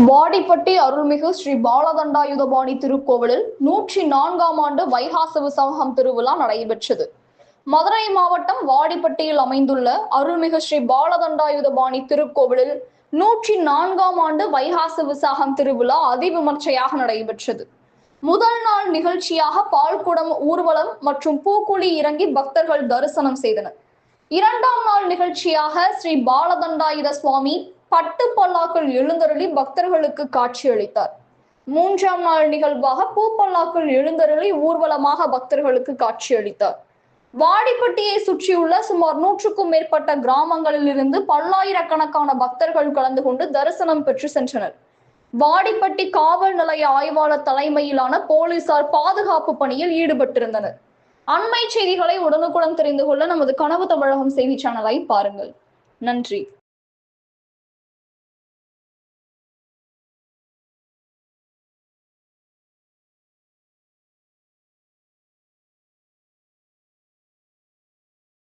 வாடிப்பட்டி அருள்மிகு ஸ்ரீ பாலதண்டாயுதபாணி திருக்கோவிலில் 104ஆம் ஆண்டு வைகாசி விசாகம் திருவிழா நடைபெற்றது. மதுரை மாவட்டம் வாடிப்பட்டியில் அமைந்துள்ள அருள்மிகு ஸ்ரீ பாலதண்டாயுதபாணி திருக்கோவிலில் 104ஆம் ஆண்டு வைகாசி விசாகம் திருவிழா அதிவிமர்சையாக நடைபெற்றது. முதல் நாள் நிகழ்ச்சியாக பால்குடம் ஊர்வலம் மற்றும் பூக்குழி இறங்கி பக்தர்கள் தரிசனம் செய்தனர். இரண்டாம் நாள் நிகழ்ச்சியாக ஸ்ரீ பாலதண்டாயுத சுவாமி பட்டு பல்லாக்கில் எழுந்தருளி பக்தர்களுக்கு காட்சியளித்தார். மூன்றாம் நாள் நிகழ்வாக பூப்பல்லாக்கில் எழுந்தருளி ஊர்வலமாக பக்தர்களுக்கு காட்சியளித்தார். வாடிப்பட்டியை சுற்றியுள்ள சுமார் 100க்கும் மேற்பட்ட கிராமங்களில் இருந்து பல்லாயிரக்கணக்கான பக்தர்கள் கலந்து கொண்டு தரிசனம் பெற்று சென்றனர். வாடிப்பட்டி காவல் நிலைய ஆய்வாளர் தலைமையிலான போலீசார் பாதுகாப்பு பணியில் ஈடுபட்டிருந்தனர். அண்மை செய்திகளை உடனுக்குடன் தெரிந்து கொள்ள நமது கனவு தமிழகம் செய்தி சேனலை பாருங்கள். நன்றி.